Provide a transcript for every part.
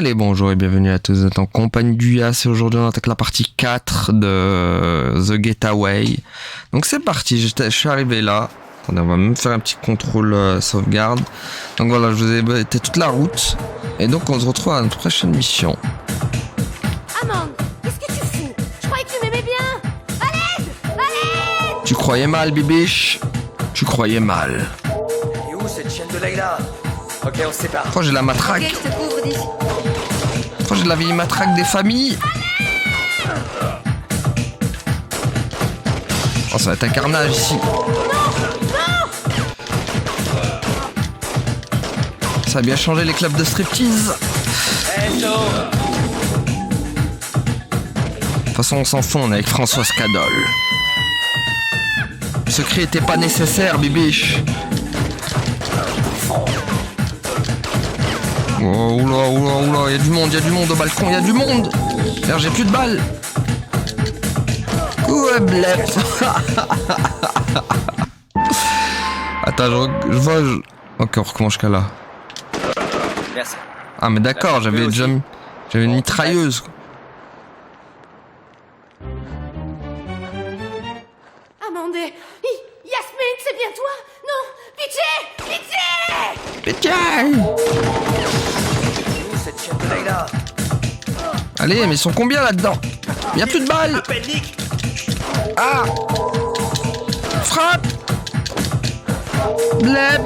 Allez, bonjour et bienvenue à tous, vous êtes en compagnie du Yas et aujourd'hui on attaque la partie 4 de The Getaway. Donc c'est parti, je suis arrivé là. Attendez, on va même faire un petit contrôle sauvegarde. Donc voilà, je vous ai été toute la route. Et donc on se retrouve à notre prochaine mission. Amande, qu'est-ce que tu fous? Je croyais que tu m'aimais bien. Allez, allez. Tu croyais mal, bibiche? Tu croyais mal. Et où cette chienne de Layla? Ok, on se sépare. Pourquoi j'ai la matraque? Ok, je te couvre d'ici. Pourquoi j'ai la vieille matraque des familles? Oh, ça va être un carnage ici. Ça a bien changé les clubs de striptease. Hello. De toute façon, on s'en fout, on est avec Françoise Cadol. Le secret était pas nécessaire, bibiche. Oh, oula, oula, oula, y'a du monde au balcon, y'a du monde. Merde, j'ai plus de balles. Ouais, blep. Attends, je vois... Ok, on recommence jusqu'à là. Merci. Ah, mais d'accord, j'avais déjà... J'avais une mitrailleuse. Amande, Yasmine, c'est bien toi? Non, pitié, pitié. Pitié. Où cette chienne de Layla? Allez, mais ils sont combien là-dedans? Y'a plus de balles. Nick. Ah. Frappe. Blep.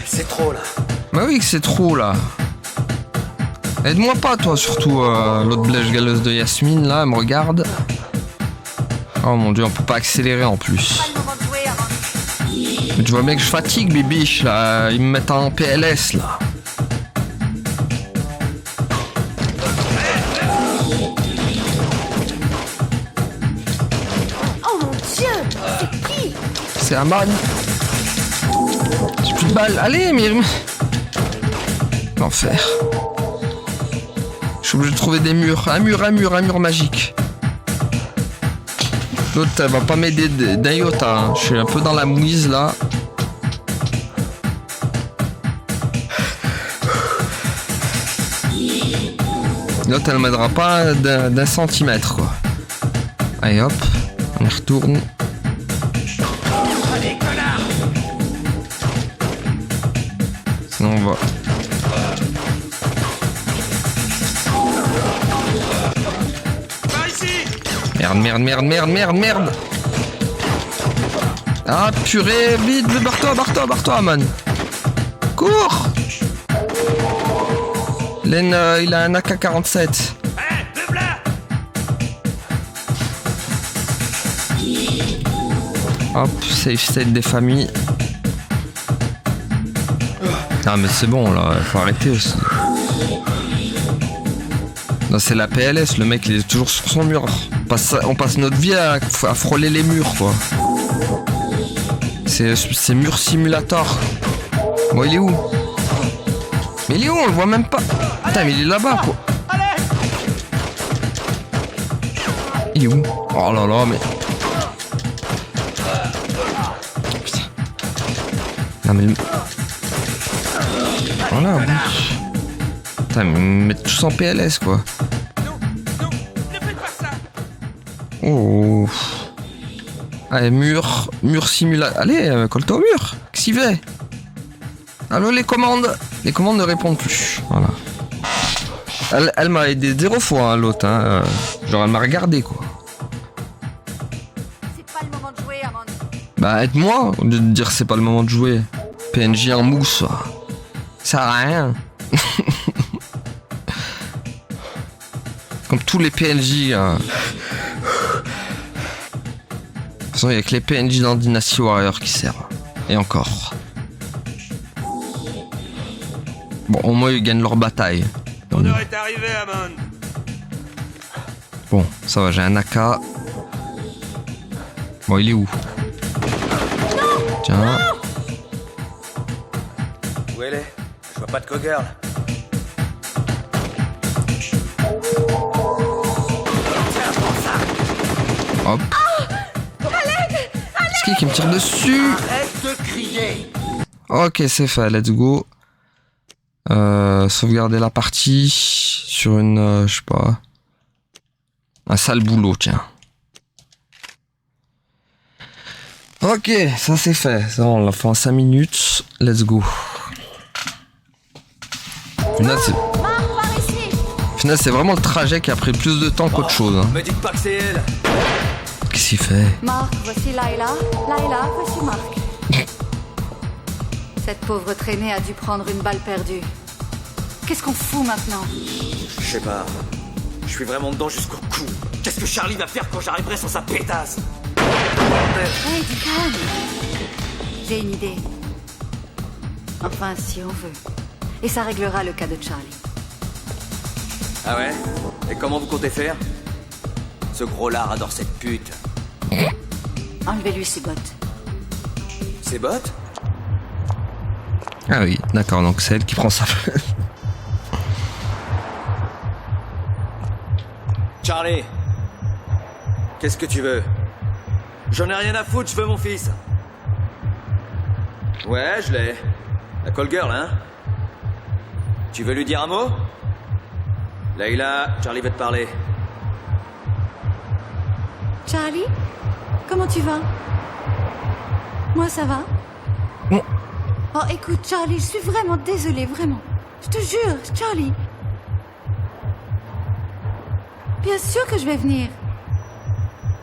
C'est trop là. Bah oui que c'est trop là. Aide-moi pas toi surtout l'autre blèche galeuse de Yasmine là, elle me regarde. Oh mon dieu, on peut pas accélérer en plus. Mais tu vois bien que je fatigue bibiche là, ils me mettent en PLS là. Oh mon Dieu, c'est qui? C'est Aman. J'ai plus de balles, allez mais... L'enfer. Je suis obligé de trouver des murs, un mur magique. L'autre elle va pas m'aider d'un iota, hein. Je suis un peu dans la mouise là. L'autre elle m'aidera pas d'un centimètre quoi. Allez hop, on y retourne. Allez, connard. Sinon on va... Par ici. Merde. Ah purée, vite, barre-toi, man. Cours. Len, il a un AK-47. Hein, de blanc. Hop, safe state des familles. Ah mais c'est bon là, faut arrêter aussi. Non, c'est la PLS, le mec il est toujours sur son mur. On passe notre vie à frôler les murs quoi. C'est mur simulator. Bon il est où? Mais il est où? On le voit même pas. Putain mais il est là-bas quoi. Il est où? Oh là là mais... Putain. Non mais... Voilà, bon. Putain mais mettre tous en PLS quoi. Non, ne faites pas ça. Oh. Allez, mur simulateur. Allez, colle-toi au mur. Qu'est-ce qu'il fait? Allô, les commandes? Les commandes ne répondent plus. Voilà. Elle m'a aidé 0 fois, hein, l'autre. Hein. Genre, elle m'a regardé, quoi. C'est pas le moment de jouer, Amande. Bah, aide-moi, au lieu de dire c'est pas le moment de jouer. PNJ en mousse, ça sert à rien. Comme tous les PNJ. Hein. De toute façon, il n'y a que les PNJ dans Dynasty Warrior qui servent. Et encore. Bon, au moins, ils gagnent leur bataille. On heure est arrivé, Amon. Bon, ça va, j'ai un AK. Bon, il est où? Tiens. Où elle est? Je vois pas de cogirl. Hop. C'est qui me tire dessus? Arrête de crier. Ok, c'est fait, let's go. Sauvegarder la partie sur une, je sais pas, un sale boulot, tiens. Ok, ça c'est fait. Ça, on l'a fait en 5 minutes. Let's go. Final, Marc, par ici. c'est vraiment le trajet qui a pris plus de temps qu'autre chose. Hein. Me dites pas que c'est elle. Qu'est-ce qu'il fait? Marc, voici Layla. Layla, voici Marc. Cette pauvre traînée a dû prendre une balle perdue. Qu'est-ce qu'on fout maintenant? Je sais pas. Je suis vraiment dedans jusqu'au cou. Qu'est-ce que Charlie va faire quand j'arriverai sur sa pétasse? Hey, du calme. J'ai une idée. Enfin, si on veut. Et ça réglera le cas de Charlie. Ah ouais? Et comment vous comptez faire? Ce gros lard adore cette pute. Enlevez-lui ses bottes. Ses bottes? Ah oui, d'accord, donc c'est elle qui prend sa place. Charlie, qu'est-ce que tu veux? J'en ai rien à foutre, je veux mon fils. Ouais, je l'ai. La call girl, hein? Tu veux lui dire un mot? Layla, Charlie veut te parler. Charlie? Comment tu vas? Moi, ça va? Bon. Oh, écoute, Charlie, je suis vraiment désolée, vraiment. Je te jure, Charlie. Bien sûr que je vais venir.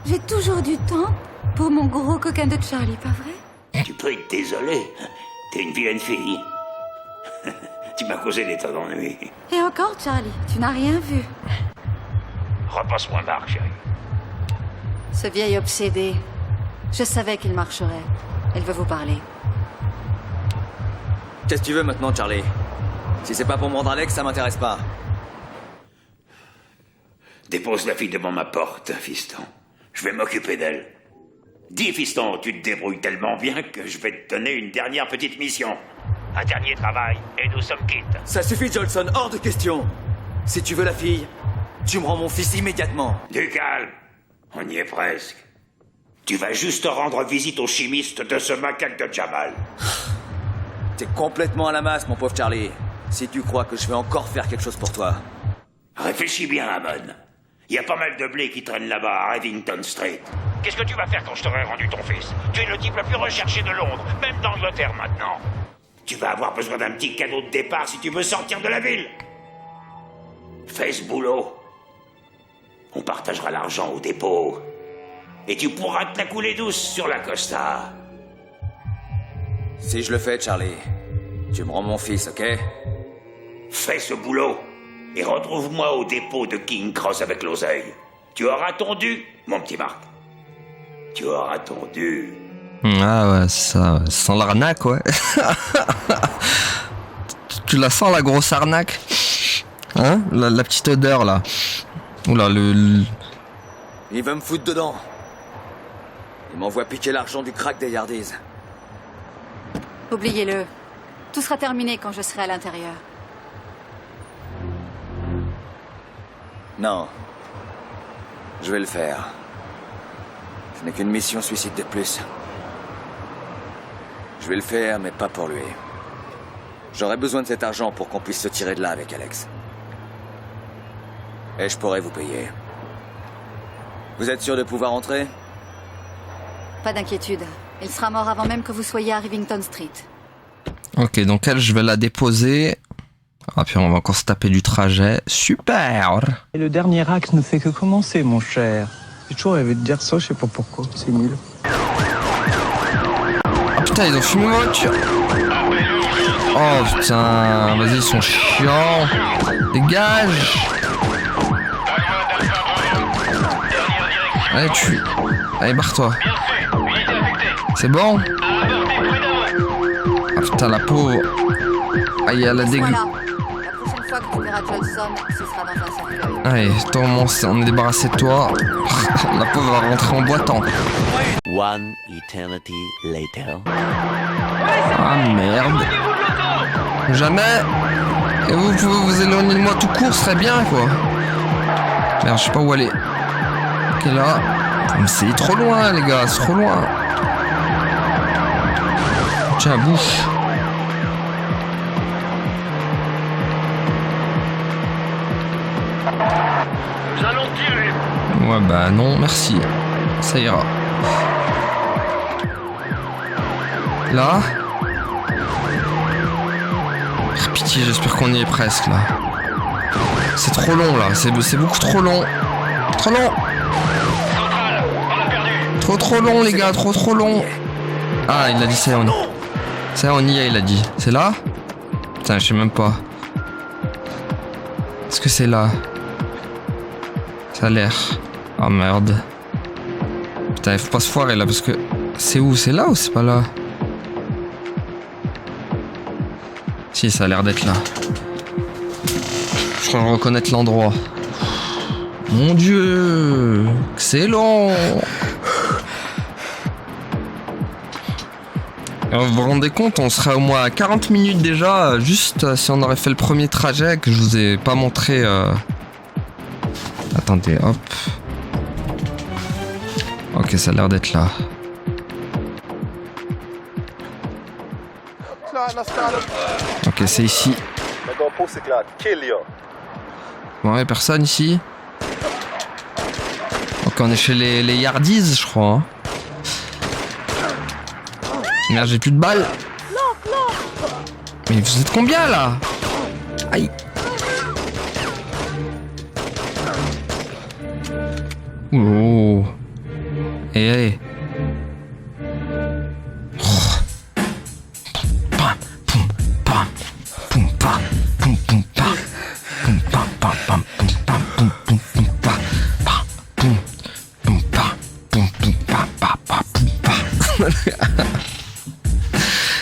J'ai toujours du temps pour mon gros coquin de Charlie, pas vrai? Tu peux être désolé. T'es une vilaine fille. Tu m'as causé des tas d'ennuis. Et encore, Charlie, tu n'as rien vu. Repasse-moi Marc, chérie. Ce vieil obsédé. Je savais qu'il marcherait. Elle veut vous parler. Qu'est-ce que tu veux maintenant, Charlie? Si c'est pas pour me rendre Alex, ça m'intéresse pas. Dépose la fille devant ma porte, fiston. Je vais m'occuper d'elle. Dis, fiston, tu te débrouilles tellement bien que je vais te donner une dernière petite mission. Un dernier travail, et nous sommes quittes. Ça suffit, Jolson, hors de question. Si tu veux la fille, tu me rends mon fils immédiatement. Du calme. On y est presque. Tu vas juste rendre visite au chimiste de ce macaque de Jamal. T'es complètement à la masse, mon pauvre Charlie. Si tu crois que je vais encore faire quelque chose pour toi. Réfléchis bien, Amon. Il y a pas mal de blé qui traîne là-bas à Rivington Street. Qu'est-ce que tu vas faire quand je t'aurai rendu ton fils? Tu es le type le plus recherché de Londres, même d'Angleterre maintenant. Tu vas avoir besoin d'un petit cadeau de départ si tu veux sortir de la ville. Fais ce boulot. On partagera l'argent au dépôt. Et tu pourras te la couler douce sur la Costa. Si je le fais, Charlie, tu me rends mon fils, ok? Fais ce boulot. Et retrouve-moi au dépôt de King Cross avec l'oseille. Tu auras ton dû, mon petit Marc. Tu auras ton dû. Ah ouais, ça sent l'arnaque, ouais. Tu la sens, la grosse arnaque? Hein? La petite odeur, là. Oula, Il veut me foutre dedans. Il m'envoie piquer l'argent du crack des Yardies. Oubliez-le. Tout sera terminé quand je serai à l'intérieur. Non. Je vais le faire. Ce n'est qu'une mission suicide de plus. Je vais le faire, mais pas pour lui. J'aurai besoin de cet argent pour qu'on puisse se tirer de là avec Alex. Et je pourrai vous payer. Vous êtes sûr de pouvoir entrer? Pas d'inquiétude. Il sera mort avant même que vous soyez à Rivington Street. Ok, donc elle, je vais la déposer. Ah, puis on va encore se taper du trajet. Super! Et le dernier acte ne fait que commencer, mon cher. J'ai toujours rêvé de dire ça, je sais pas pourquoi, c'est nul. Ah putain, ils ont fumé ma voiture! Oh putain, vas-y, ils sont chiants! Dégage! Allez, allez, barre-toi! C'est bon? Ah putain, la pauvre! Ah, il y a la dégueu. Voilà. La prochaine fois que tu verras Johnson, ce sera dans un cercueil. Allez, toi, on est débarrassé de toi. La pauvre va rentrer en boitant. One eternity later. Ah merde. Jamais. Et vous pouvez vous éloigner de moi tout court, ce serait bien, quoi. Merde, je sais pas où aller. Ok, là. Mais c'est trop loin, les gars, c'est trop loin. Tiens, bouffe. Nous allons tirer. Ouais, bah non, merci. Ça ira. Là. Oh, pitié, j'espère qu'on y est presque là. C'est trop long là, c'est beaucoup trop long. Trop long. Central, on a perdu. Trop long les gars, trop long. Ah, il a dit ça, on y est. Ça, on y est, il a dit. C'est là? Putain, je sais même pas. Est-ce que c'est là? Ça a l'air. Oh merde. Putain, il faut pas se foirer là parce que... C'est où? C'est là ou c'est pas là? Si, ça a l'air d'être là. Je crois reconnaître l'endroit. Mon Dieu! C'est long! Alors, vous vous rendez compte, on serait au moins à 40 minutes déjà, juste si on aurait fait le premier trajet que je vous ai pas montré. Attendez, hop. Ok, ça a l'air d'être là. Ok, c'est ici. Bon, ouais, personne ici. Ok, on est chez les Yardies, je crois. Hein. Merde, j'ai plus de balles. Mais vous êtes combien là? Aïe. Oh. Eh.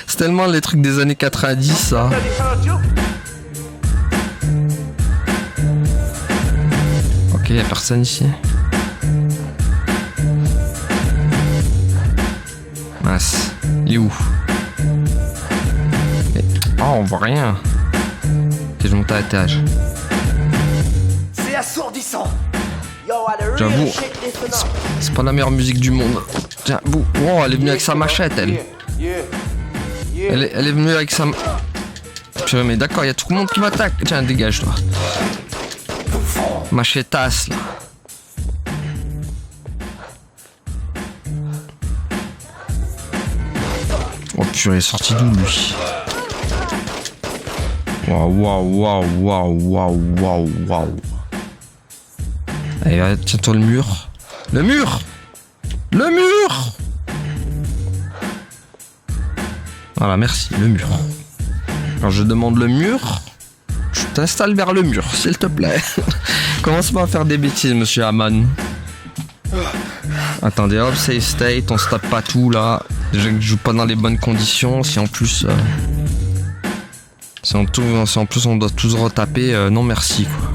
C'est tellement les trucs des années 90 ça. Ok, y'a personne ici. Mince, il est où? Oh, on voit rien. Ok, je monte à l'étage. C'est assourdissant. J'avoue, c'est pas la meilleure musique du monde. Tiens, bouh. Oh, elle est venue avec sa machette, elle. Elle est venue avec sa... Purée, mais d'accord, il y a tout le monde qui m'attaque. Tiens, dégage, toi. Machettasse, là. Oh purée, il est sorti d'où, lui? Waouh. Allez, tiens-toi le mur. Le mur! Voilà, merci, le mur. Quand je demande le mur, je t'installe vers le mur, s'il te plaît. Commence pas à faire des bêtises, monsieur Hammond. Attendez, hop, save state, on se tape pas tout là. Déjà que je joue pas dans les bonnes conditions, si en plus... Si en plus on doit tous retaper, non merci quoi.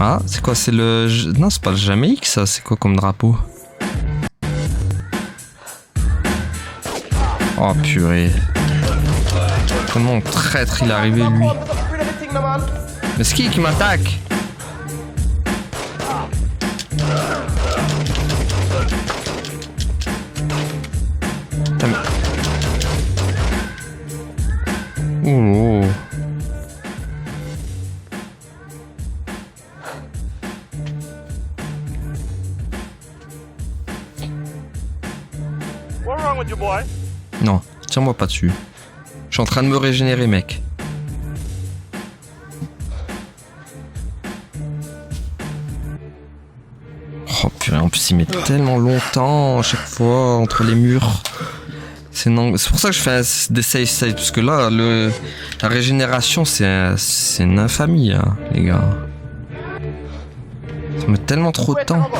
Ah, c'est quoi? C'est le... Non, c'est pas le Jamaïque ça, c'est quoi comme drapeau? Oh purée. Comment traître il est arrivé lui? Mais c'est qui m'attaque? Oh. Non, tire-moi pas dessus. Je suis en train de me régénérer, mec. Oh purée, en plus il met tellement longtemps à chaque fois entre les murs. C'est pour ça que je fais des save states, parce que là, la régénération, c'est une infamie, hein, les gars. Ça met tellement trop de temps.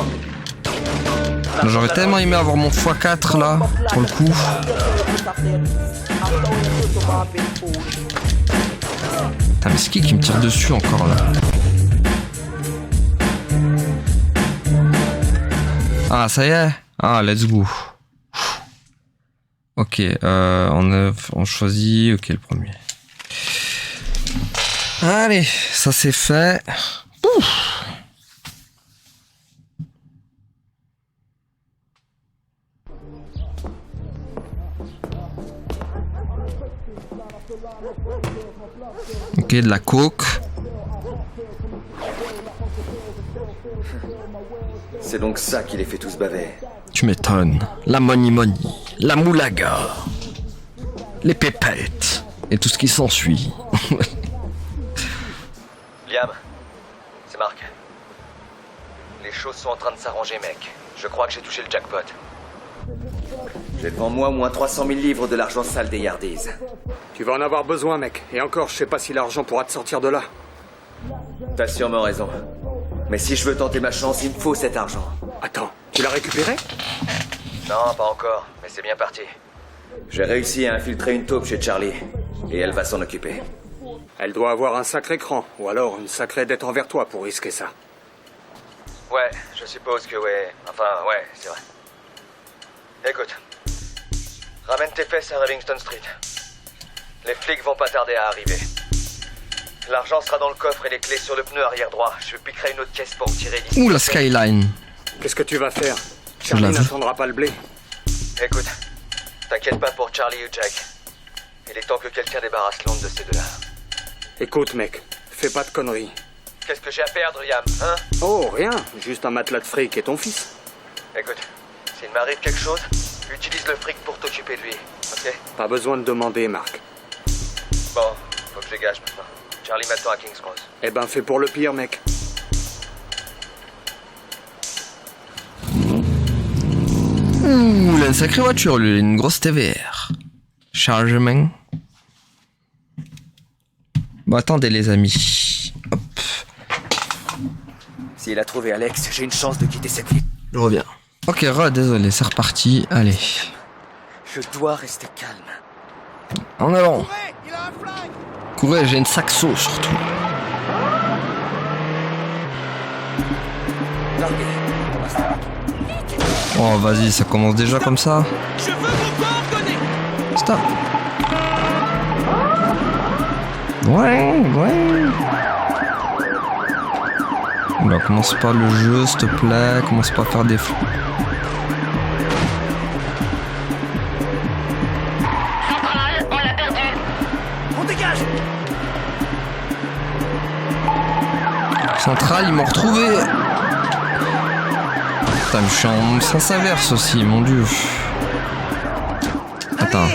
J'aurais tellement aimé avoir mon x4 là, pour le coup. Putain, mais c'est qui me tire dessus encore là? Ah, ça y est? Ah, let's go. Ok, on choisit... Ok, le premier. Allez, ça c'est fait. Ouf. Ok, de la coke. C'est donc ça qui les fait tous baver. Tu m'étonnes. La money, la moulaga, les pépettes et tout ce qui s'ensuit. Liam, c'est Marc. Les choses sont en train de s'arranger, mec. Je crois que j'ai touché le jackpot. J'ai devant moi au moins 300 000 livres de l'argent sale des Yardies. Tu vas en avoir besoin, mec. Et encore, je sais pas si l'argent pourra te sortir de là. T'as sûrement raison. Mais si je veux tenter ma chance, il me faut cet argent. Attends, tu l'as récupéré? Non, pas encore, mais c'est bien parti. J'ai réussi à infiltrer une taupe chez Charlie. Et elle va s'en occuper. Elle doit avoir un sacré cran, ou alors une sacrée dette envers toi pour risquer ça. Ouais, je suppose que ouais. Enfin, ouais, c'est vrai. Écoute, ramène tes fesses à Rivington Street. Les flics vont pas tarder à arriver. L'argent sera dans le coffre et les clés sur le pneu arrière droit. Je piquerai une autre caisse pour tirer d'ici. Ouh, la skyline. Qu'est-ce que tu vas faire? Charlie l'avoue. n'attendra pas le blé. Écoute, t'inquiète pas pour Charlie ou Jack. Il est temps que quelqu'un débarrasse Londres de ces deux-là. Écoute, mec, fais pas de conneries. Qu'est-ce que j'ai à perdre, Liam, hein? Oh, rien, juste un matelas de fric et ton fils. Écoute, s'il m'arrive quelque chose, utilise le fric pour t'occuper de lui, ok? Pas besoin de demander, Marc. Bon, faut que je dégage maintenant. Charlie m'attend à King's Cross. Eh ben, fais pour le pire, mec. Ouh, il a une sacrée voiture, lui, il a une grosse TVR. Chargement. Bon, attendez, les amis. Hop, S'il a trouvé Alex, j'ai une chance de quitter cette ville. je reviens. Ok, désolé, c'est reparti. Allez, Je dois rester calme. en avant. Courez, j'ai une saxo surtout. Larguez. Oh, vas-y, ça commence déjà comme ça. Je veux vos coordonnées. Stop. Ouais. Oula, commence pas le jeu, s'il te plaît. Commence pas à faire des fous. Centrale, on l'a perdu. On dégage. Central, ils m'ont retrouvé. Putain, mais je suis en sens inverse aussi, mon dieu. Attends,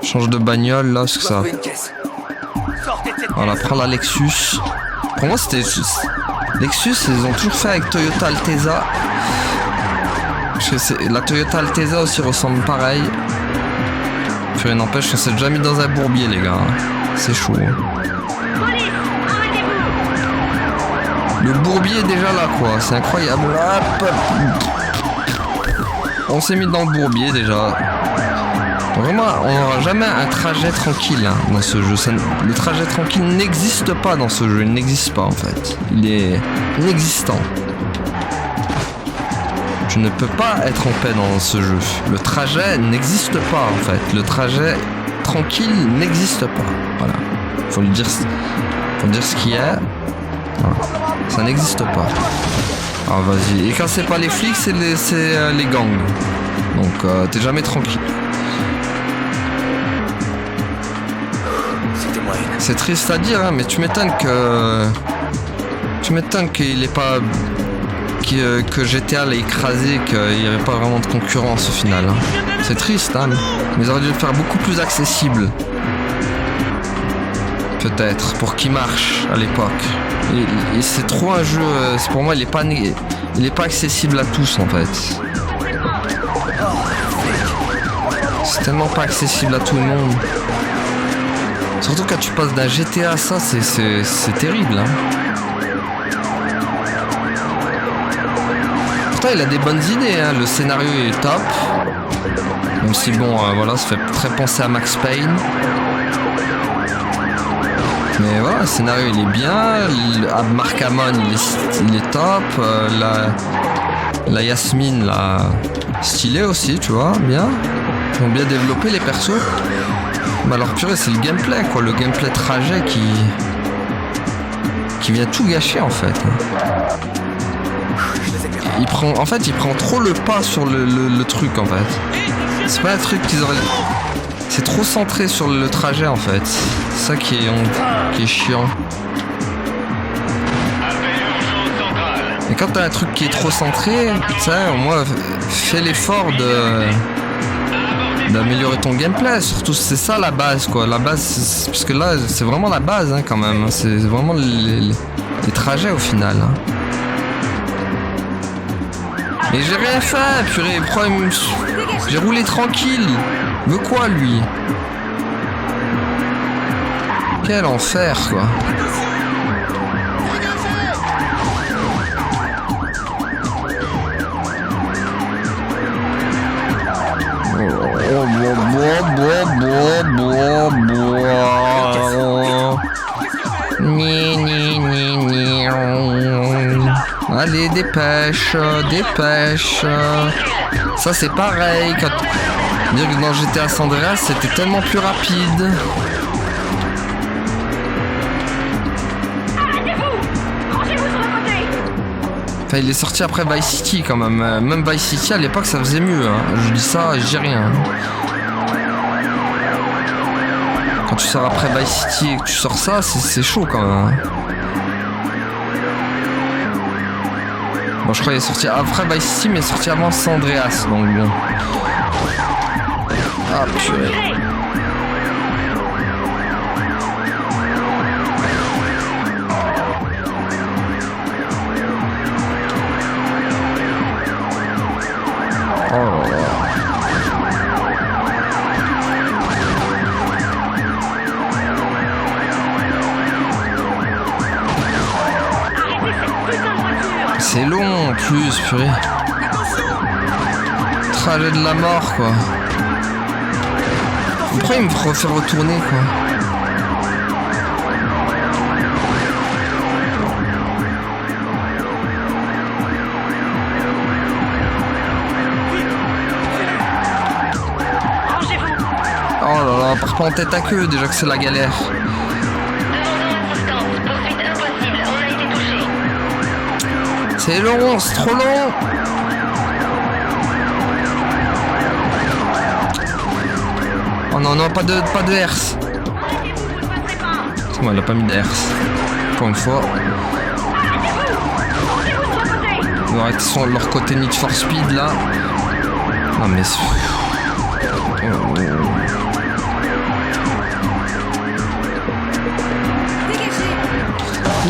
change de bagnole là, parce que ça. Trouver une caisse. Voilà, prends la Lexus. Pour moi, c'était. Lexus, ils ont toujours fait avec Toyota Altezza. La Toyota Altezza aussi ressemble pareil. Rien n'empêche, on s'est déjà mis dans un bourbier, les gars. C'est chaud. Police, arrêtez-vous. Le bourbier est déjà là, quoi. C'est incroyable. Hop. On s'est mis dans le bourbier déjà. Vraiment, on n'aura jamais un trajet tranquille hein, dans ce jeu. Le trajet tranquille n'existe pas dans ce jeu. Il n'existe pas en fait. Il est inexistant. Je ne peux pas être en paix dans ce jeu. Le trajet n'existe pas en fait. Le trajet tranquille n'existe pas. Voilà. Faut dire ce qui est. Voilà. Ça n'existe pas. Ah vas-y. Et quand c'est pas les flics, c'est les gangs. Donc t'es jamais tranquille. C'est triste à dire, hein, mais tu m'étonnes qu'il est pas que GTA l'a écrasé, qu'il n'y avait pas vraiment de concurrence au final. Hein. C'est triste, hein, mais ils auraient dû le faire beaucoup plus accessible. Peut-être pour qu'il marche à l'époque. Et c'est trop un jeu. Pour moi, il est pas accessible à tous en fait. C'est tellement pas accessible à tout le monde. Surtout quand tu passes d'un GTA à ça, c'est terrible. Hein. Pourtant, il a des bonnes idées. Hein. Le scénario est top. Même si, bon, voilà, ça fait très penser à Max Payne. Mais voilà, le scénario, il est bien. Mark Hammond, il est top. La Yasmine, là, stylée aussi, tu vois, bien. Ils ont bien développé les persos. Mais alors purée, c'est le gameplay quoi, le gameplay trajet qui vient tout gâcher en fait. Il prend trop le pas sur le truc en fait. C'est pas un truc qu'ils auraient. C'est trop centré sur le trajet en fait. C'est ça qui est chiant. Et quand t'as un truc qui est trop centré, ça, au moins, fais l'effort d'améliorer ton gameplay. Surtout, c'est ça la base, quoi. La base, parce que là, c'est vraiment la base, hein, quand même. C'est vraiment les trajets au final. Hein. Mais j'ai rien fait, purée. J'ai roulé tranquille. Il veut quoi, lui? Quel enfer, quoi. Allez, dépêche, dépêche. Ça c'est pareil. Quand... Dire que dans GTA San Andreas c'était tellement plus rapide. Enfin, il est sorti après Vice City quand même. Même Vice City à l'époque ça faisait mieux. Hein. Je dis ça, je dis rien. Quand tu sors après Vice City et que tu sors ça, c'est chaud quand même. Bon, je crois qu'il est sorti après Vice City, mais il est sorti avant San Andreas, donc bon. Ah purée. Oh là là. C'est long en plus, purée. Trajet de la mort, quoi. Pourquoi il me refait retourner, quoi? Oh là là, pars pas en tête à queue, déjà que c'est la galère. C'est long, c'est trop long. Oh non, non, pas de herse. C'est moi, elle a pas mis de herse. Encore une fois. Ils vont arrêter sur leur côté Need for Speed là. Non mais...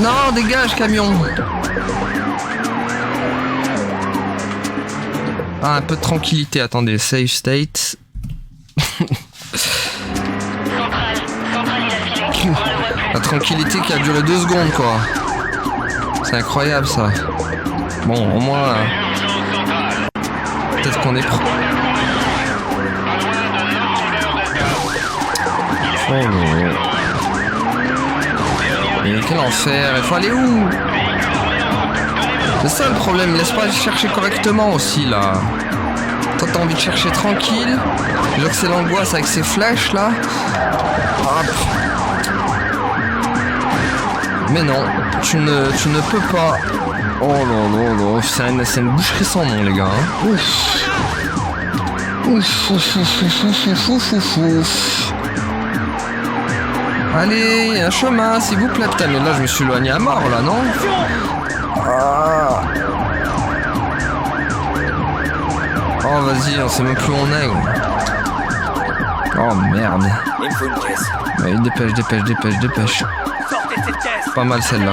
Non, dégage camion. Ah, un peu de tranquillité, attendez, save state. La tranquillité qui a duré 2 secondes, quoi. C'est incroyable, ça. Bon, au moins... peut-être qu'on est prêt. Oh non. Mais quel enfer, il faut aller où? C'est ça le problème, laisse pas chercher correctement aussi là. Toi t'as envie de chercher tranquille. Déjà que c'est l'angoisse avec ces flèches là. Ah. Mais non, tu ne peux pas. Oh là là là, c'est une boucherie sans nom les gars. Hein. Ouf. Ouf, ouf, ouf, ouf, ouf, ouf, ouf, ouf. Allez, un chemin s'il vous plaît. Putain mais là je me suis éloigné à mort là, non? Ah. Oh vas-y, on sait même plus où on est. Oh merde. Il me faut une caisse. Ouais, dépêche. Pas mal celle-là.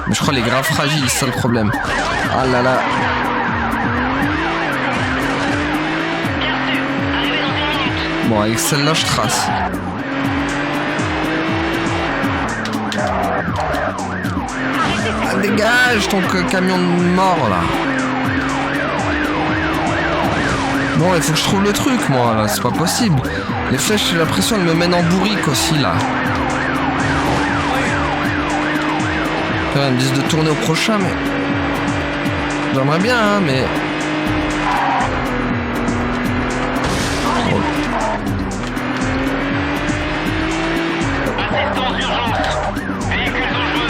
Mais je crois qu'elle est grave fragile, c'est ça le problème. Ah là là. Bon, avec celle-là, je trace. Ah, dégage ton camion de mort là. Bon, il faut que je trouve le truc, moi là, c'est pas possible. Les flèches, j'ai l'impression, elles me mènent en bourrique aussi là. Ils me disent de tourner au prochain, mais j'aimerais bien, hein, mais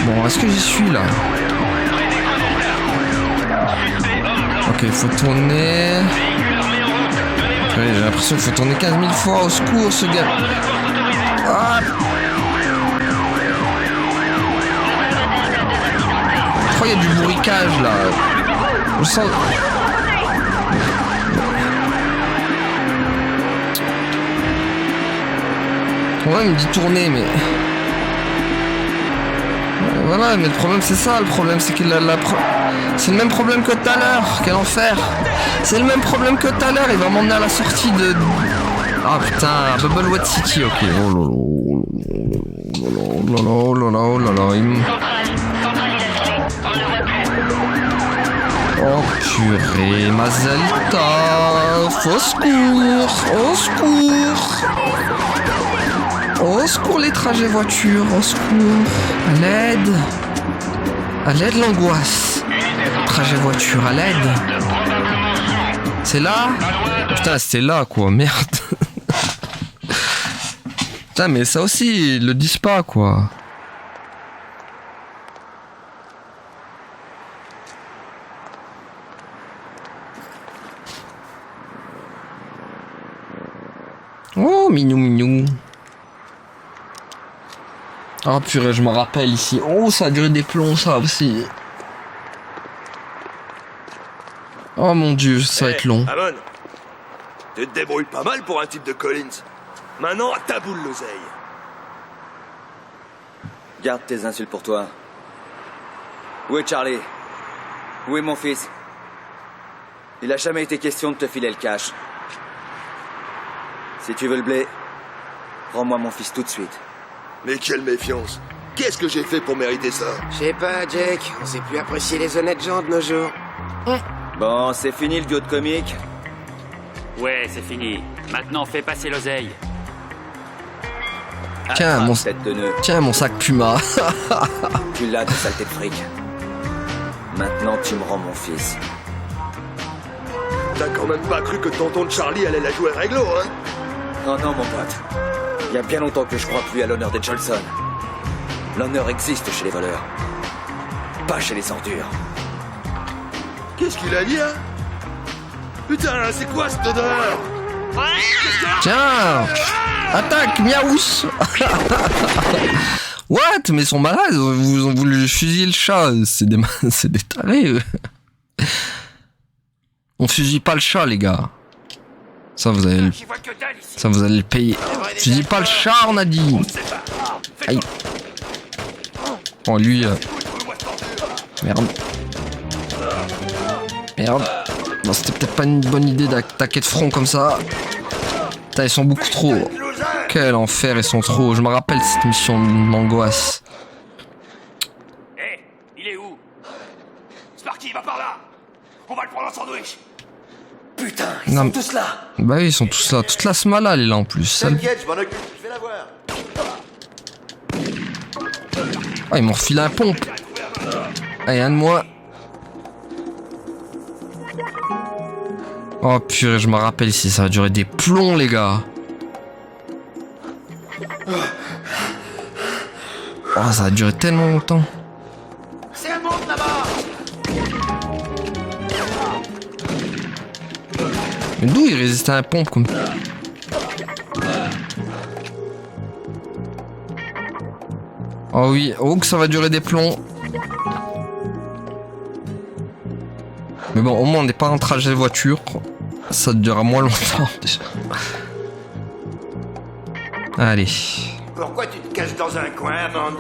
bon, est-ce que j'y suis là? Ok, il faut tourner. Purée, j'ai l'impression qu'il faut tourner 15 000 fois. Au secours, ce gars. Ah. Je crois qu'il y a du bourricage là. Je sens. Ouais, il me dit tourner, mais. Voilà, mais le problème c'est ça. Le problème c'est qu'il a c'est le même problème que tout à l'heure. Quel enfer. C'est le même problème que tout à l'heure. Il va m'emmener à la sortie de. Ah putain, Bubblewood City, ok. Oh lolo. Oh purée, Mazelta. Au secours. Au secours. Au secours les trajets voitures. Au secours. À l'aide. À l'aide l'angoisse. Trajet voiture, à l'aide. C'est là? Putain, c'était là quoi, merde. Putain, mais ça aussi, ils le disent pas quoi. Oh, mignon. Oh purée, je me rappelle ici. Oh, ça a duré des plombs ça aussi. Oh mon dieu, ça va être long. Amon, tu te débrouilles pas mal pour un type de Collins. Maintenant, à ta boule l'oseille. Garde tes insultes pour toi. Où est Charlie? Où est mon fils? Il a jamais été question de te filer le cash. Si tu veux le blé, rends-moi mon fils tout de suite. Mais quelle méfiance. Qu'est-ce que j'ai fait pour mériter ça? Je sais pas, Jake. On sait plus apprécier les honnêtes gens de nos jours. Bon, c'est fini le duo de comique. Ouais, c'est fini. Maintenant, fais passer l'oseille. Tiens, mon sac Puma. Tu l'as, de saleté de fric. Maintenant, tu me rends mon fils. T'as quand même pas cru que tonton Charlie allait la jouer réglo, hein? Oh non, mon pote. Il y a bien longtemps que je crois plus à l'honneur des Jolson. L'honneur existe chez les voleurs. Pas chez les ordures. Qu'est-ce qu'il a dit, hein? Putain, c'est quoi cette odeur? Tiens! Attaque, miaous! What? Mais ils sont malades, vous ont voulu fusiller le chat, c'est des tarés, eux. On fusille pas le chat, les gars. Ça, vous allez le payer. Fusille pas le chat, on a dit. Aïe. Oh, lui... Merde. Non, c'était peut-être pas une bonne idée d'attaquer de front comme ça. Putain, ils sont beaucoup trop. Quel enfer, ils sont trop. Je me rappelle cette mission d'angoisse. Hé, il est où? Sparky, va par là. On va le prendre en sandwich. Putain, ils sont tous là. Bah oui, ils sont tous là. Toute la smala, elle est là en plus. T'inquiète, je m'en occupe, je vais la voir. Ah, ils m'ont refilé un pompe. Allez, un de moi. Oh purée, je me rappelle ici, ça va durer des plombs, les gars. Oh, ça a duré tellement longtemps. C'est un monde là-bas. Mais d'où il résiste à un pompe comme... Oh oui, oh que ça va durer des plombs. Mais bon, au moins on n'est pas en trajet de voiture. Ça durera moins longtemps déjà. Allez. Pourquoi tu te caches dans un coin, Amand?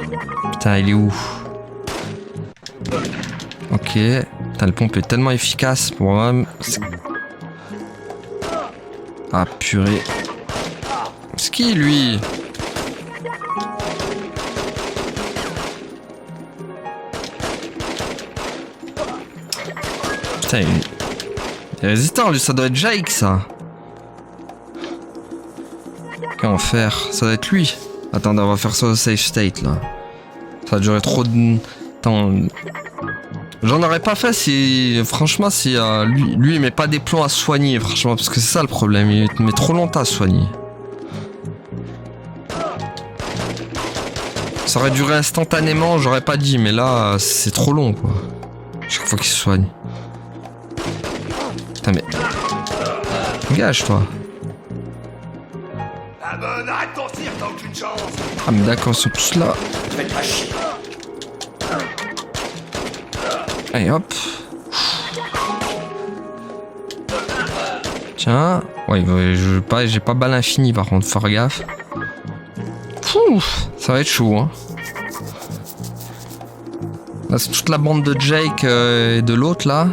Putain, il est où? Ok. Putain, le pompe est tellement efficace pour moi. Ah purée. C'est qui lui? Putain, il est résistant, lui, ça doit être Jake, ça. Qu'en faire? Ça doit être lui. Attendez, on va faire ça au safe state, là. Ça a duré trop de temps. J'en aurais pas fait si... Franchement, si lui, il met pas des plombs à soigner, franchement, parce que c'est ça le problème. Il met trop longtemps à soigner. Ça aurait duré instantanément, j'aurais pas dit, mais là, c'est trop long, quoi. Chaque fois qu'il se soigne. Putain, mais... Gage, toi. Ah mais d'accord, ils sont tous là. Allez hop. Tiens. Ouais, j'ai pas balle infinie par contre, faut faire gaffe. Ouf, ça va être chaud hein. Là c'est toute la bande de Jake et de l'autre là.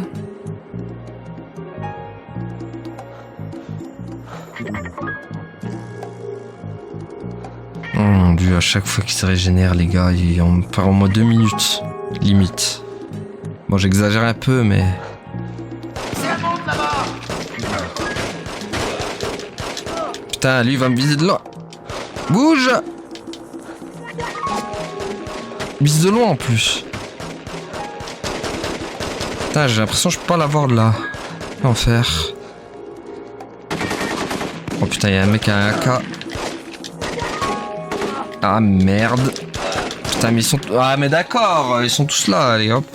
Oh mon dieu, à chaque fois qu'il se régénère les gars, on perd au moins 2 minutes. Limite. Bon j'exagère un peu mais... Putain, lui il va me viser de là. Bouge! Vise de loin en plus. Putain, j'ai l'impression que je peux pas l'avoir de là. L'enfer. Oh putain, il y a un mec à un AK. Ah merde. Putain, mais ils sont... Ah mais d'accord, ils sont tous là, allez hop.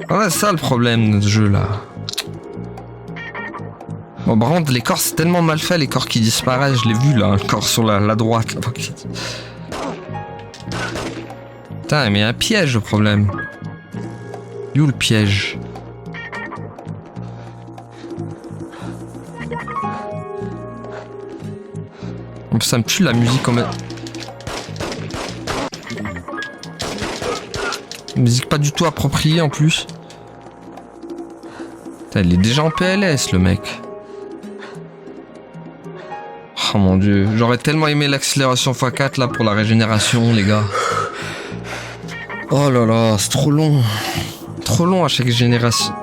Voilà, c'est ça le problème de ce jeu là. Bon, par contre, les corps, c'est tellement mal fait, les corps qui disparaissent. Je l'ai vu, là, le corps sur la droite. Là. Putain, mais il y a un piège, le problème. Il est où le piège? Ça me tue, la musique, quand même. Musique pas du tout appropriée, en plus. Putain, il est déjà en PLS, le mec. Oh mon dieu, j'aurais tellement aimé l'accélération x4 là pour la régénération les gars. Oh là là, c'est trop long. Trop long à chaque génération.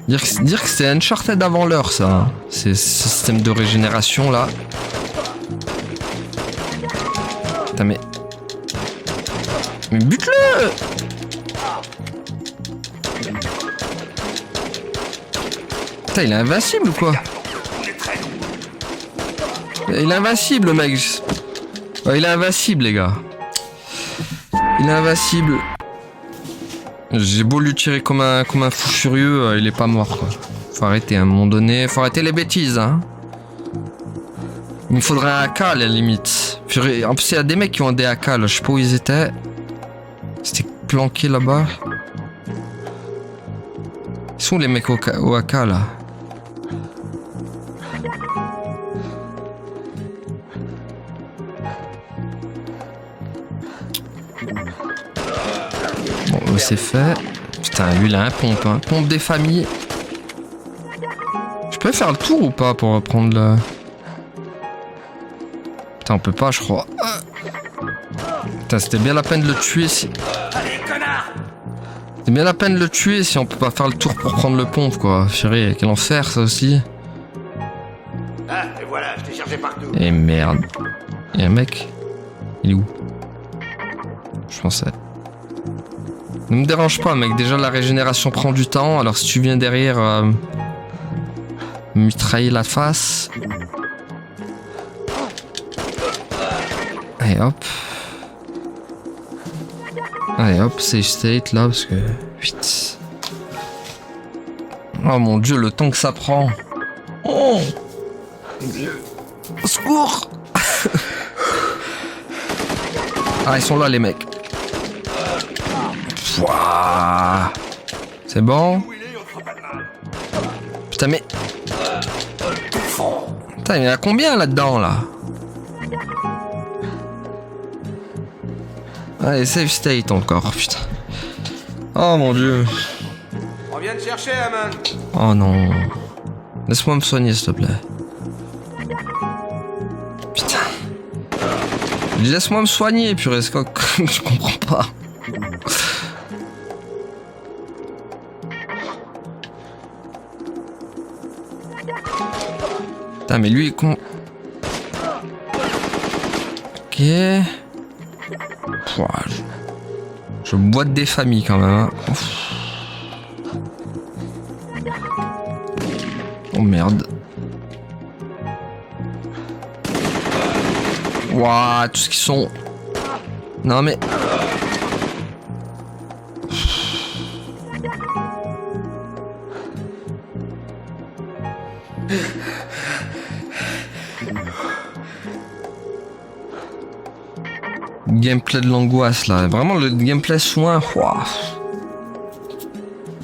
Dire que c'était Uncharted avant l'heure ça. Hein. C'est ce système de régénération là. Putain mais... Mais bute-le! Putain, il est invincible ou quoi? Il est invincible, le mec. Ouais, il est invincible, les gars. Il est invincible. J'ai beau lui tirer comme un fou furieux, il est pas mort, quoi. Faut arrêter à un moment donné. Faut arrêter les bêtises, hein. Il me faudrait un AK, à la limite. En plus, il y a des mecs qui ont des AK, là. Je sais pas où ils étaient. C'était planqué là-bas. Ils sont les mecs au AK, là? Bon, c'est fait. Putain, lui, il a un pompe, hein. Pompe des familles. Je peux faire le tour ou pas pour reprendre le... Putain, on peut pas, je crois. Putain, c'était bien la peine de le tuer si... C'était bien la peine de le tuer si on peut pas faire le tour pour prendre le pompe, quoi. Chérie, quel enfer, ça aussi. Ah, et voilà, je t'ai cherché partout. Et merde. Il y a un mec. Il est où? Je pensais. Ne me dérange pas, mec. Déjà, la régénération prend du temps. Alors, si tu viens derrière... me mitrailler la face... Allez, hop. Allez, hop, save state, là, parce que... Vite. Oh, mon Dieu, le temps que ça prend. Oh mon Dieu. Au secours. Ah, ils sont là, les mecs. Ouah. C'est bon? Putain, mais... Putain, il y en a combien là-dedans, là? Allez, save state encore, putain. Oh mon dieu. On vient te chercher, Hammond. Oh non. Laisse-moi me soigner, s'il te plaît. Putain. Laisse-moi me soigner, purée, je comprends pas. Putain, mais lui, con... Ok... Pouah, je boite des familles quand même. Hein. Oh merde. Ouah, tout ce qui sont... Non mais... Gameplay de l'angoisse là, vraiment le gameplay soin. Ouah.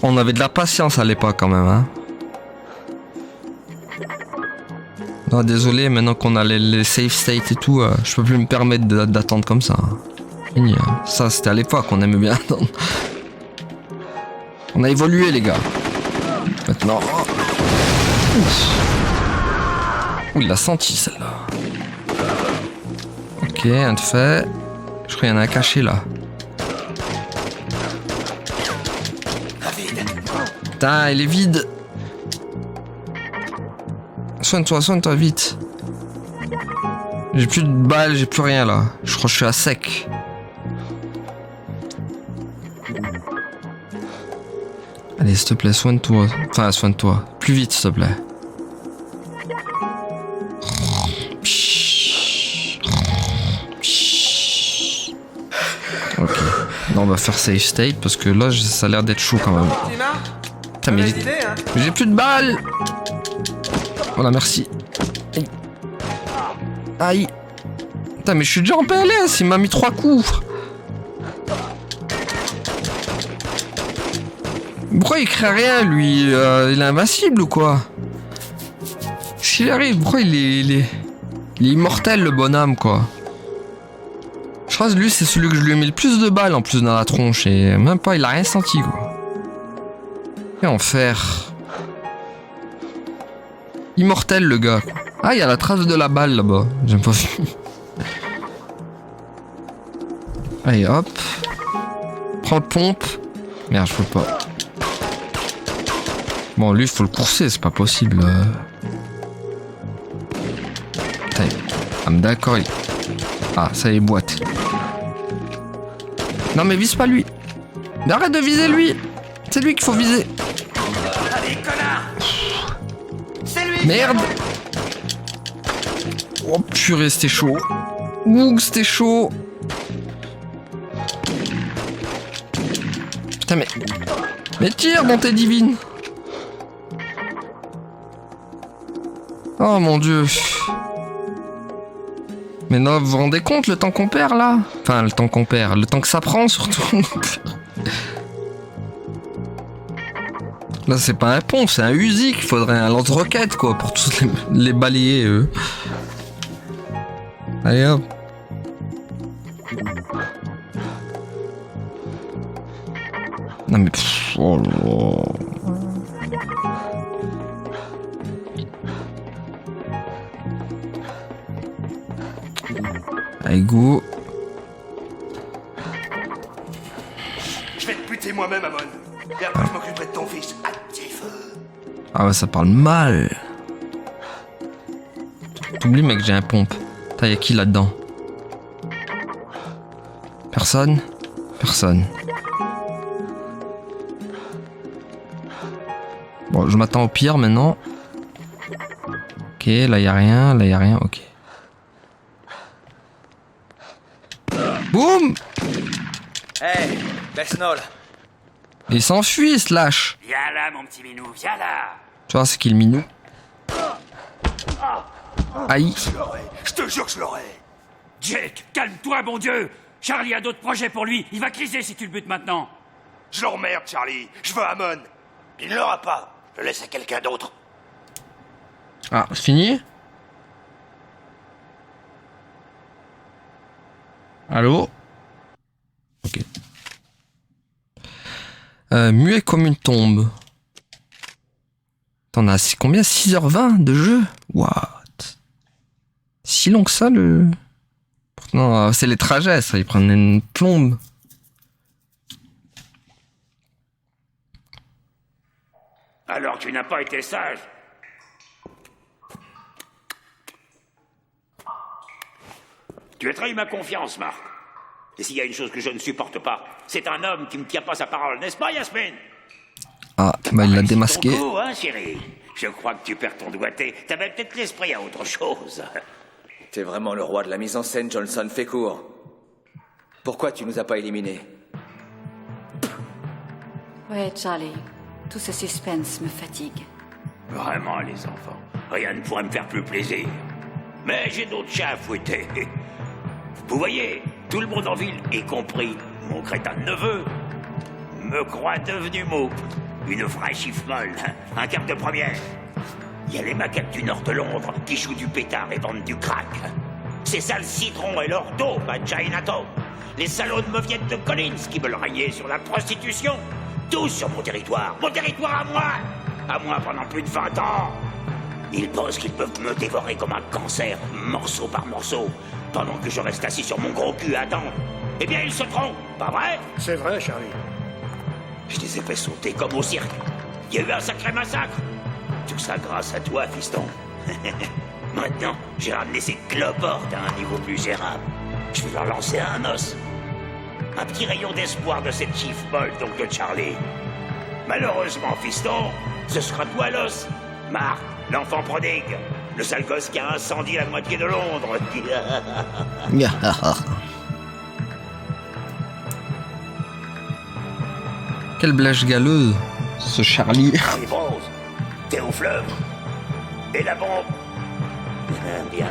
On avait de la patience à l'époque quand même, hein. Non, désolé, maintenant qu'on a les save states et tout, je peux plus me permettre d'attendre comme ça. Fini, hein. Ça c'était à l'époque, on aimait bien attendre. On a évolué les gars. Maintenant. Ouh, il l'a senti celle-là. Ok, un de fait. Je crois qu'il y en a un caché là. Putain, il est vide. Soigne-toi vite. J'ai plus de balles, j'ai plus rien là. Je crois que je suis à sec. Allez, s'il te plaît, soigne-toi. Enfin, soigne-toi. Plus vite, s'il te plaît. Ok. Non, on va faire save state parce que là, ça a l'air d'être chaud quand même. Putain, mais j'ai plus de balles. Voilà, merci. Aïe. Aïe. Putain, mais je suis déjà en PLS, il m'a mis 3 coups. Pourquoi il crée rien, lui? Il est invincible ou quoi? S'il arrive, pourquoi il est immortel, le bonhomme, quoi? Je crois que lui, c'est celui que je lui ai mis le plus de balles, en plus, dans la tronche. Et même pas, il a rien senti, quoi. Et en faire... Immortel, le gars. Ah, il y a la trace de la balle, là-bas. J'ai pas vu. Allez, hop. Prends le pompe. Merde, je peux pas. Bon, lui, il faut le courser, c'est pas possible. Putain, ah, mais d'accord, il... Ah, ça y est, boîte. Non, mais vise pas lui. Mais arrête de viser lui. C'est lui qu'il faut viser. Allez, connard! C'est lui! Merde! Oh, purée, c'était chaud. Ouh, c'était chaud. Putain, mais tire, bonté divine. Oh mon dieu. Mais non, vous vous rendez compte le temps qu'on perd là? Enfin, le temps qu'on perd, le temps que ça prend surtout. Là, c'est pas un pont, c'est un Uzi. Il faudrait un lance-roquette quoi pour tous les balayer eux. Allez hop. Non mais pff, oh là. Allez, go. Je vais te buter moi-même, Amon. Et après, je m'occuperai de ton fils. À petit feu. Ah ouais, ça parle mal. T'oublies, mec, j'ai un pompe. Putain, y'a qui là-dedans? Personne? Personne. Bon, je m'attends au pire maintenant. Ok, là y'a rien, ok. Boum! Hey, Besnol. Il s'enfuit, ce lâche. Viens là, mon petit minou, viens là. Tu vois, c'est qui le minou? Aïe. Je te jure que je l'aurai. Jake, calme-toi, bon Dieu. Charlie a d'autres projets pour lui. Il va criser si tu le butes maintenant. Je l'emmerde, Charlie. Je veux Amon. Il ne l'aura pas. Je le laisse à quelqu'un d'autre. Ah, c'est fini? Allô? Ok. Muet comme une tombe. T'en as combien? 6h20 de jeu? What? Si long que ça le... Non, c'est les trajets ça, ils prennent une plombe. Alors tu n'as pas été sage. Tu as trahi ma confiance, Marc. Et s'il y a une chose que je ne supporte pas, c'est un homme qui ne tient pas sa parole, n'est-ce pas, Yasmine? Ah, bah il l'a démasqué. Ton coup, hein, chérie? Je crois que tu perds ton doigté. T'avais peut-être l'esprit à autre chose. T'es vraiment le roi de la mise en scène, Johnson, fais court. Pourquoi tu nous as pas éliminés? Ouais, Charlie. Tout ce suspense me fatigue. Vraiment, les enfants. Rien ne pourrait me faire plus plaisir. Mais j'ai d'autres chats à fouetter. Vous voyez, tout le monde en ville, y compris mon crétin de neveu, me croit devenu mot. Une vraie chiffre molle, un cap de première. Il y a les maquettes du nord de Londres qui jouent du pétard et vendent du crack. C'est ça le citron et leur dope à Chinatown. Les salauds de mauviettes de Collins qui veulent régner sur la prostitution. Tous sur mon territoire à moi. À moi pendant plus de 20 ans. Ils pensent qu'ils peuvent me dévorer comme un cancer, morceau par morceau, pendant que je reste assis sur mon gros cul à attendre. Eh bien, ils se trompent, pas vrai? C'est vrai, Charlie. Je les ai fait sauter comme au cirque. Il y a eu un sacré massacre. Tout ça grâce à toi, fiston. Maintenant, j'ai ramené ces cloportes à un niveau plus gérable. Je vais leur lancer un os. Un petit rayon d'espoir de cette chief molle, donc de Charlie. Malheureusement, fiston, ce sera toi l'os. Marc, l'enfant prodigue. Le sale gosse qui a incendié la moitié de Londres. Quelle blèche galeuse, ce Charlie. Hey, Bronze, t'es au fleuve. Et la bombe? Bien.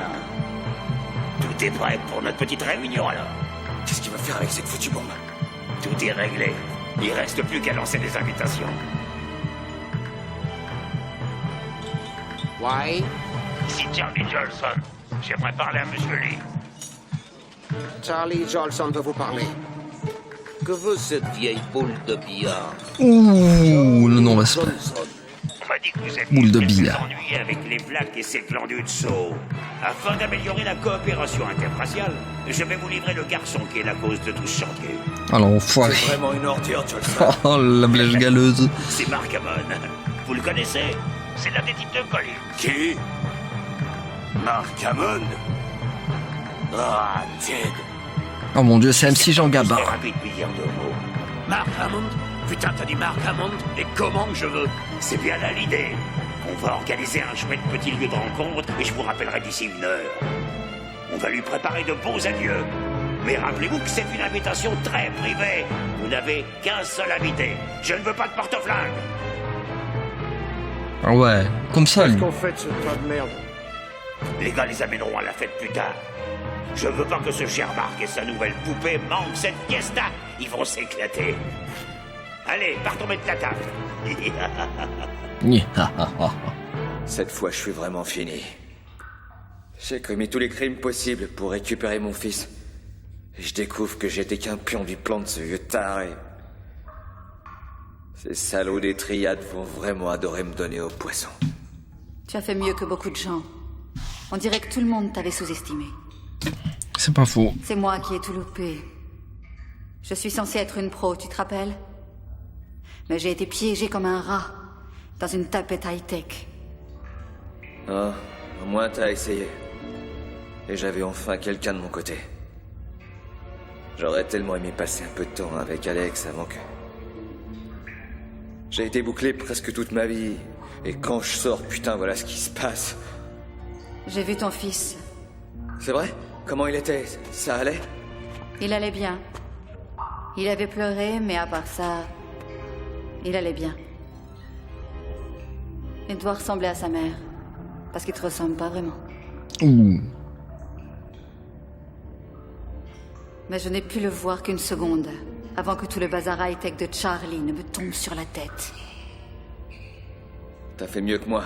Tout est prêt pour notre petite réunion, alors. Qu'est-ce qu'il va faire avec cette foutue bombe? Tout est réglé. Il reste plus qu'à lancer des invitations. Ouais. Ici Charlie Jolson. J'aimerais parler à Monsieur Lee. Charlie Jolson veut vous parler. Que veut cette vieille boule de billard? Ouh, le nom respect. On m'a dit que vous êtes Boule de billard. ennuyé avec les plaques et ces glandus de Sceaux. Afin d'améliorer la coopération interraciale, je vais vous livrer le garçon qui est la cause de tout ce chantier. Alors, enfoiré. C'est vraiment une ordure, Jolson. Oh, la blèche galeuse. C'est Mark Hammond. Vous le connaissez? C'est l'un des types de colis. Qui? Mark Hammond? Ah, Ted. Oh mon dieu, c'est MC Jean Gabin. Très rapide puis dire deux mots. Mark Hammond? Putain, t'as dit Mark Hammond? Et comment que je veux? C'est bien là l'idée. On va organiser un chouette petit lieu de rencontre et je vous rappellerai d'ici 1 heure. On va lui préparer de beaux adieux. Mais rappelez-vous que c'est une invitation très privée. Vous n'avez qu'un seul invité. Je ne veux pas de porte-flingue. Ah ouais, comme ça, lui. Qu'est-ce qu'on fait de ce tas de merde? Les gars les amèneront à la fête plus tard. Je veux pas que ce cher Marc et sa nouvelle poupée manquent cette fiesta. Ils vont s'éclater. Allez, partons mettre la table. Cette fois, je suis vraiment fini. J'ai commis tous les crimes possibles pour récupérer mon fils. Et je découvre que j'étais qu'un pion du plan de ce vieux taré. Ces salauds des triades vont vraiment adorer me donner aux poissons. Tu as fait mieux que beaucoup de gens. On dirait que tout le monde t'avait sous-estimé. C'est pas faux. C'est moi qui ai tout loupé. Je suis censée être une pro, tu te rappelles? Mais j'ai été piégée comme un rat dans une tapette high-tech. Ah, au moins t'as essayé. Et j'avais enfin quelqu'un de mon côté. J'aurais tellement aimé passer un peu de temps avec Alex avant que... J'ai été bouclé presque toute ma vie. Et quand je sors, putain, voilà ce qui se passe. J'ai vu ton fils. C'est vrai? Comment il était? Ça allait? Il allait bien. Il avait pleuré, mais à part ça, il allait bien. Il doit ressembler à sa mère. Parce qu'il te ressemble pas vraiment. Ouh. Mais je n'ai pu le voir qu'une seconde, avant que tout le bazar high-tech de Charlie ne me tombe sur la tête. T'as fait mieux que moi.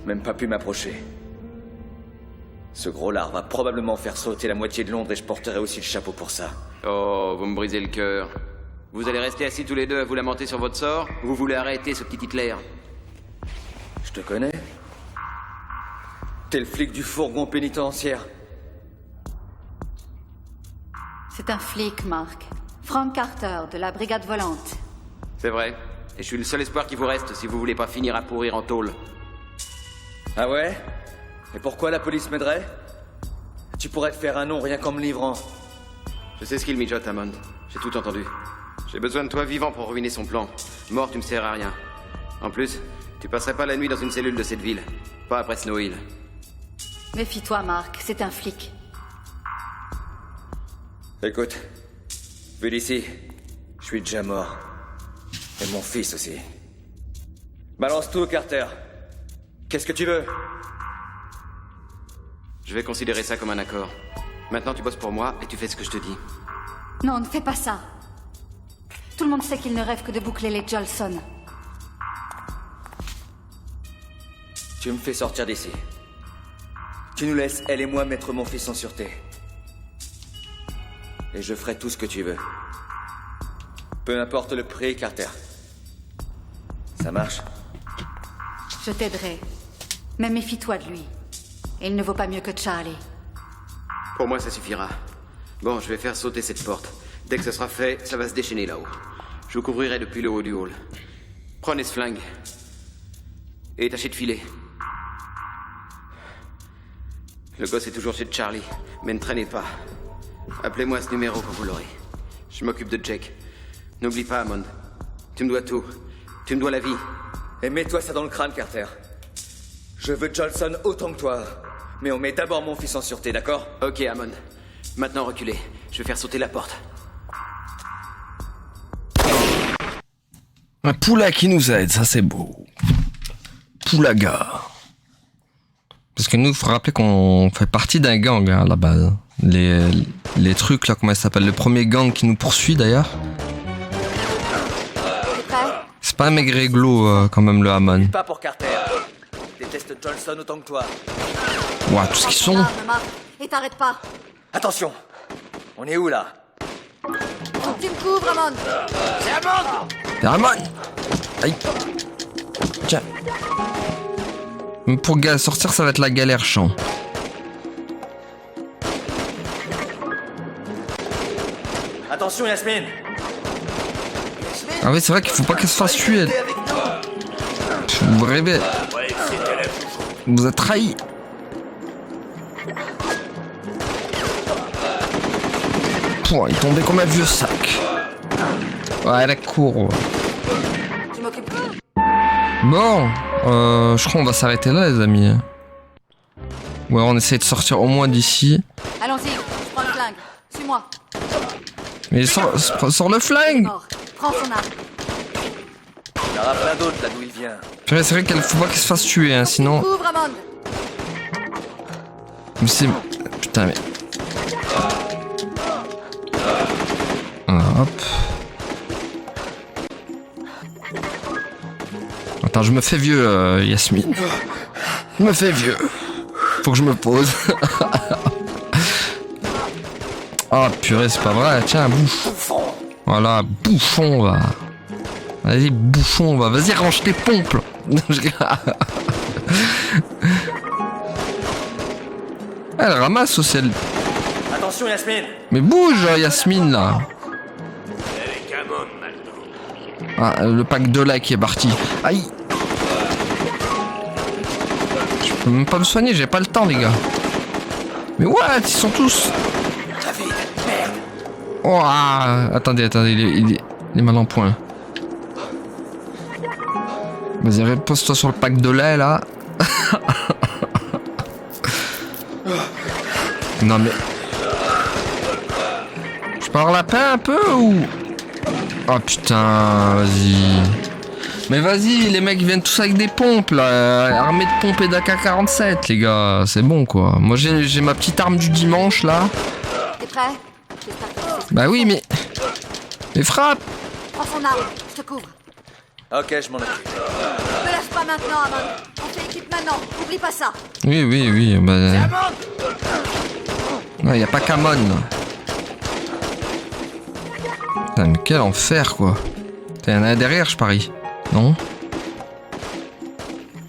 Même pas pu m'approcher. Ce gros lard va probablement faire sauter la moitié de Londres et je porterai aussi le chapeau pour ça. Oh, vous me brisez le cœur. Vous allez rester assis tous les deux à vous lamenter sur votre sort ou vous voulez arrêter ce petit Hitler? Je te connais? T'es le flic du fourgon pénitentiaire. C'est un flic, Mark. Frank Carter, de la brigade volante. C'est vrai. Et je suis le seul espoir qui vous reste si vous voulez pas finir à pourrir en tôle. Ah ouais? Et pourquoi la police m'aiderait? Tu pourrais te faire un nom rien qu'en me livrant. Je sais ce qu'il mijote, Hammond. J'ai tout entendu. J'ai besoin de toi vivant pour ruiner son plan. Mort, tu me sers à rien. En plus, tu passerais pas la nuit dans une cellule de cette ville. Pas après Snow Hill. Méfie-toi, Mark. C'est un flic. Écoute, vu d'ici, je suis déjà mort. Et mon fils aussi. Balance tout, Carter. Qu'est-ce que tu veux? Je vais considérer ça comme un accord. Maintenant, tu bosses pour moi et tu fais ce que je te dis. Non, ne fais pas ça. Tout le monde sait qu'il ne rêve que de boucler les Jolson. Tu me fais sortir d'ici. Tu nous laisses, elle et moi, mettre mon fils en sûreté. Et je ferai tout ce que tu veux. Peu importe le prix, Carter. Ça marche? Je t'aiderai. Mais méfie-toi de lui. Il ne vaut pas mieux que Charlie. Pour moi, ça suffira. Bon, je vais faire sauter cette porte. Dès que ce sera fait, ça va se déchaîner là-haut. Je vous couvrirai depuis le haut du hall. Prenez ce flingue. Et tâchez de filer. Le gosse est toujours chez Charlie, mais ne traînez pas. Appelez-moi à ce numéro quand vous l'aurez. Je m'occupe de Jake. N'oublie pas, Hammond. Tu me dois tout. Tu me dois la vie. Et mets-toi ça dans le crâne, Carter. Je veux Jolson autant que toi. Mais on met d'abord mon fils en sûreté, d'accord? Ok, Hammond. Maintenant, reculez. Je vais faire sauter la porte. Un poula qui nous aide, ça c'est beau. Poulaga. Parce que nous, il faut rappeler qu'on fait partie d'un gang hein, à la base. Les trucs là, comment ça s'appelle? Le premier gang qui nous poursuit d'ailleurs. C'est pas un maigre-glo quand même le Hammond. Pas pour Carter. Déteste Jolson autant que toi. Ouah, tout ce qu'ils sont. Et t'arrêtes pas. Attention. On est où là? Faut que tu me couvres, Hammond. C'est Hammond! C'est Hammond! Aïe. Tiens. Pour sortir, ça va être la galère champ. Attention, Yasmine! Ah oui, c'est vrai qu'il faut pas qu'elle se fasse tuer. Vous rêvez. Vous êtes trahi. Pouah, il tombait comme un vieux sac. Ouais, la cour. Tu m'occupes. Bon, je crois qu'on va s'arrêter là, les amis. Ouais, on essaie de sortir au moins d'ici. Allons-y, je prends le flingue. Suis-moi. Mais sors le flingue. Prends son arme. Il y en aura plein d'autres là d'où il vient. Purée, c'est vrai qu'il faut pas qu'il se fasse tuer, hein, sinon... Couvre, Hammond. Mais c'est... Putain, mais... Ah, hop. Attends, je me fais vieux, Yasmine. Je me fais vieux. Faut que je me pose. Ah, purée, c'est pas vrai. Tiens, bouffe. Voilà, bouffon, va. Vas-y, bouffon, va. Vas-y, range tes pompes. Elle ramasse aussi, elle. Attention, Yasmine! Mais bouge, Yasmine, là. Ah, le pack de lait qui est parti. Aïe. Je peux même pas me soigner, j'ai pas le temps, les gars. Mais what? Ils sont tous... Oh, ah, attendez, il est mal en point. Vas-y, repose-toi sur le pack de lait, là. Non, mais... Je peux avoir la paix un peu, ou... Oh, putain, vas-y. Mais vas-y, les mecs viennent tous avec des pompes, là. Armés de pompes et d'AK-47, les gars. C'est bon, quoi. Moi, j'ai ma petite arme du dimanche, là. T'es prêt? Bah oui, mais... Mais frappe! Prends son arme, je te couvre. Ok, je m'en occupe. Ne lâche pas maintenant, Hammond. On fait équipe maintenant, oublie pas ça. Oui, bah... Non, y a pas qu'Hammond, là. Putain, mais quel enfer, quoi. Putain, y'en a un derrière, je parie. Non?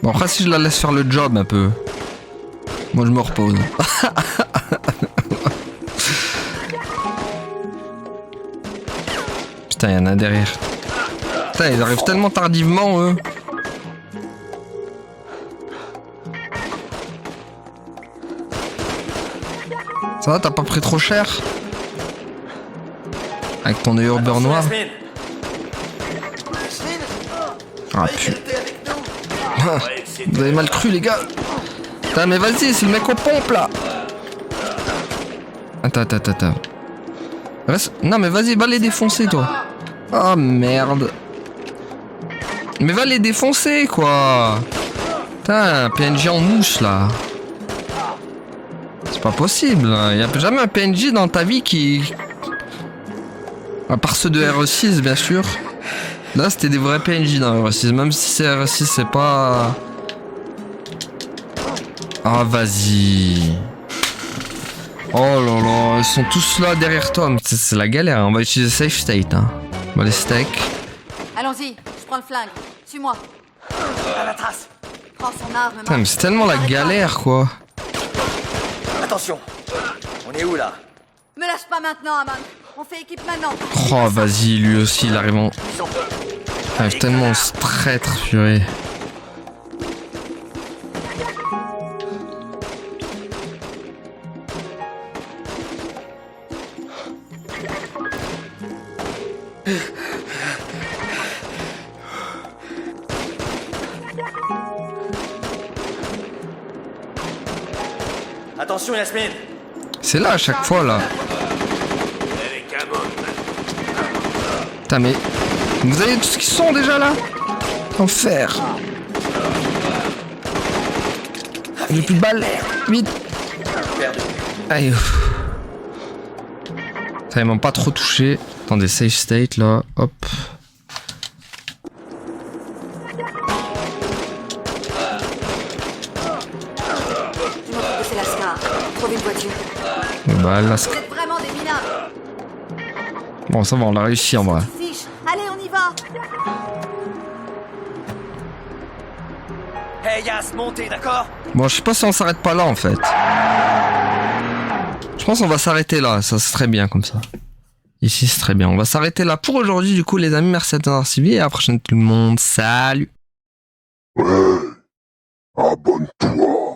Bon, après, si je la laisse faire le job, un peu... Moi, je me repose. Putain, y'en a un derrière. Putain, ils arrivent tellement tardivement, eux. Ça va, t'as pas pris trop cher? Avec ton œil au beurre noir. Ah putain. Vous avez mal cru, les gars. Putain, mais vas-y, c'est le mec aux pompes, là. Attends. Reste... Non, mais vas-y, va les défoncer, toi. Oh, merde. Mais va les défoncer, quoi. Putain, un PNJ en mouche là. C'est pas possible. Il y a jamais un PNJ dans ta vie qui... À part ceux de RE6 bien sûr. Là c'était des vrais PNJ dans RE6. Même si c'est RE6 c'est pas... Ah vas-y. Oh là là, ils sont tous là derrière toi. Mais c'est la galère, on va utiliser safe state. Hein. On va les steak. Allons-y, je prends le flingue. Suis-moi. À la trace. Prends son arme. Putain, mais c'est tellement la galère quoi. Attention. On est où là? Me lâche pas maintenant, Amon. On fait équipe maintenant. Oh vas-y, lui aussi il arrive en... Il arrive tellement se traître, purée. Attention Yasmine. C'est là à chaque fois là. Putain mais... Vous avez tous qui sont déjà là? Enfer. J'ai plus de balles. Vite. Aïe. Ça ils m'ont pas trop touché. Attendez, safe state là. Hop. C'est la SCAR. Trouve une voiture. Bah là, Vous êtes vraiment des minards. bon ça va, on l'a réussi en vrai. Fiche. Allez, on y va. Hey Yas, montez, d'accord? Bon, je sais pas si on s'arrête pas là en fait. Je pense qu'on va s'arrêter là, ça c'est très bien comme ça. Ici c'est très bien. On va s'arrêter là pour aujourd'hui du coup les amis. Merci à tous suivi et à la prochaine tout le monde. Salut. Ouais, abonne-toi.